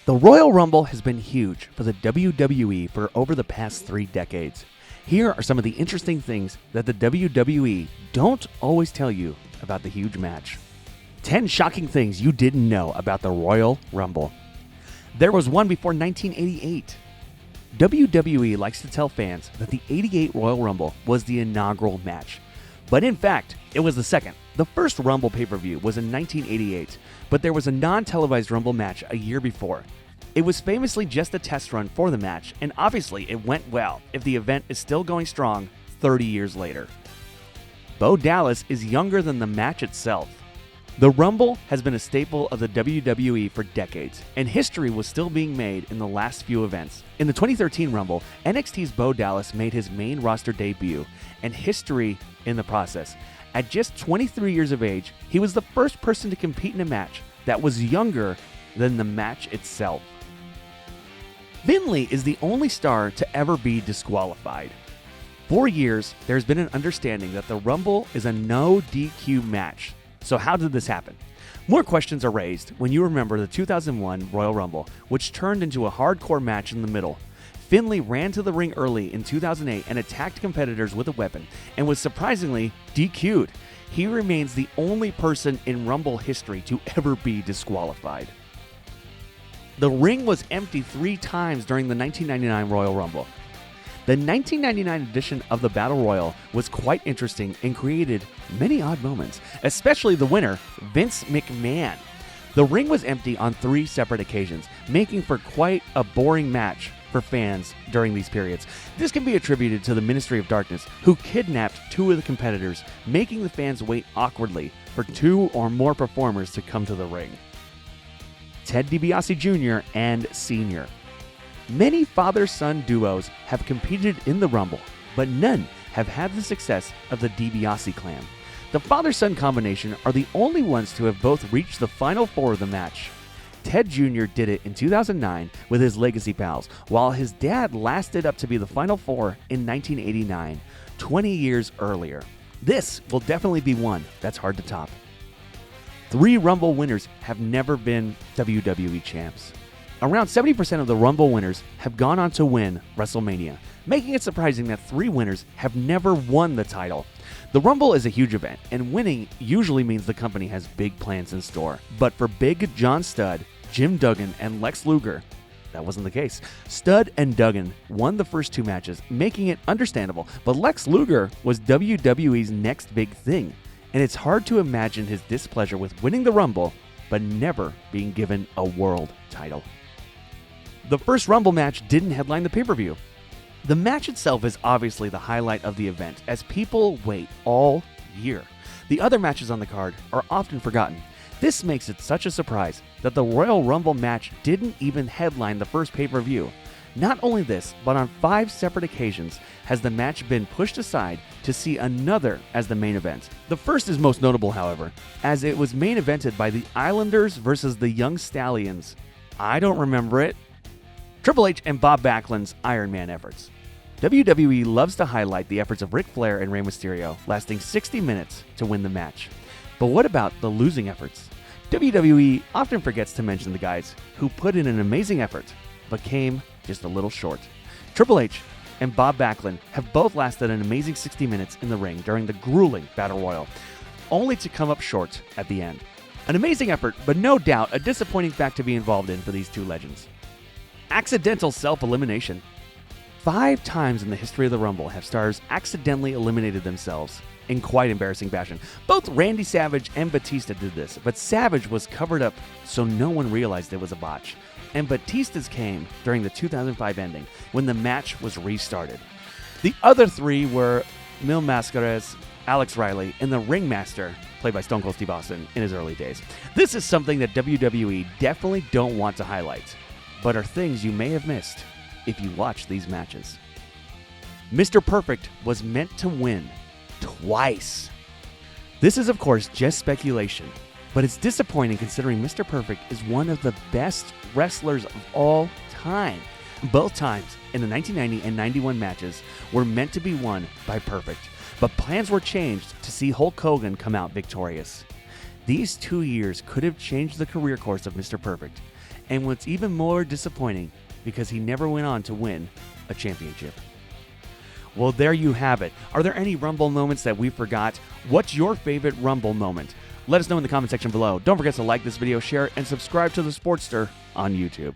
The Royal Rumble has been huge for the WWE for over the past 3 decades. Here are some of the interesting things that the WWE don't always tell you about the huge match. 10 shocking things you didn't know about the Royal Rumble. There was one before 1988. WWE likes to tell fans that the '88 Royal Rumble was the inaugural match. But in fact, it was the second. The first Rumble pay-per-view was in 1988, but there was a non-televised Rumble match a year before. It was famously just a test run for the match, and obviously it went well if the event is still going strong 30 years later. Bo Dallas is younger than the match itself. The Rumble has been a staple of the WWE for decades, and history was still being made in the last few events. In the 2013 Rumble, NXT's Bo Dallas made his main roster debut, and history in the process. At just 23 years of age, he was the first person to compete in a match that was younger than the match itself. Finlay is the only star to ever be disqualified. For years, there's been an understanding that the Rumble is a no DQ match. So how did this happen? More questions are raised when you remember the 2001 Royal Rumble, which turned into a hardcore match in the middle. Finlay ran to the ring early in 2008 and attacked competitors with a weapon and was surprisingly DQ'd. He remains the only person in Rumble history to ever be disqualified. The ring was empty 3 times during the 1999 Royal Rumble. The 1999 edition of the Battle Royal was quite interesting and created many odd moments, especially the winner, Vince McMahon. The ring was empty on 3 separate occasions, making for quite a boring match for fans during these periods. This can be attributed to the Ministry of Darkness, who kidnapped 2 of the competitors, making the fans wait awkwardly for 2 or more performers to come to the ring. Ted DiBiase Jr and Senior. Many father-son duos have competed in the Rumble, but none have had the success of the DiBiase clan. The father-son combination are the only ones to have both reached the Final 4 of the match. Ted Jr. did it in 2009 with his Legacy Pals, while his dad lasted up to be the Final 4 in 1989, 20 years earlier. This will definitely be one that's hard to top. 3 Rumble winners have never been WWE champs. Around 70% of the Rumble winners have gone on to win WrestleMania, making it surprising that 3 winners have never won the title. The Rumble is a huge event, and winning usually means the company has big plans in store. But for Big John Studd, Jim Duggan, and Lex Luger, that wasn't the case. Studd and Duggan won the first 2 matches, making it understandable, but Lex Luger was WWE's next big thing, and it's hard to imagine his displeasure with winning the Rumble, but never being given a world title. The first Rumble match didn't headline the pay-per-view. The match itself is obviously the highlight of the event, as people wait all year. The other matches on the card are often forgotten. This makes it such a surprise that the Royal Rumble match didn't even headline the first pay-per-view. Not only this, but on 5 separate occasions has the match been pushed aside to see another as the main event. The first is most notable, however, as it was main evented by the Islanders versus the Young Stallions. I don't remember it. Triple H and Bob Backlunds' Ironman efforts. WWE loves to highlight the efforts of Ric Flair and Rey Mysterio, lasting 60 minutes to win the match. But what about the losing efforts? WWE often forgets to mention the guys who put in an amazing effort, but came just a little short. Triple H and Bob Backlund have both lasted an amazing 60 minutes in the ring during the grueling Battle Royal, only to come up short at the end. An amazing effort, but no doubt a disappointing fact to be involved in for these 2 legends. Accidental self-elimination. 5 times in the history of the Rumble have stars accidentally eliminated themselves in quite embarrassing fashion. Both Randy Savage and Batista did this, but Savage was covered up so no one realized it was a botch. And Batista's came during the 2005 ending when the match was restarted. The other 3 were Mil Mascaras, Alex Riley, and the Ringmaster, played by Stone Cold Steve Austin in his early days. This is something that WWE definitely don't want to highlight, but are things you may have missed if you watch these matches. Mr. Perfect was meant to win twice. This is, of course, just speculation, but it's disappointing considering Mr. Perfect is one of the best wrestlers of all time. Both times in the 1990 and 91 matches were meant to be won by Perfect, but plans were changed to see Hulk Hogan come out victorious. These 2 years could have changed the career course of Mr. Perfect, And what's even more disappointing, because he never went on to win a championship. Well, there you have it. Are there any Rumble moments that we forgot? What's your favorite Rumble moment? Let us know in the comment section below. Don't forget to like this video, share it, and subscribe to The Sportster on YouTube.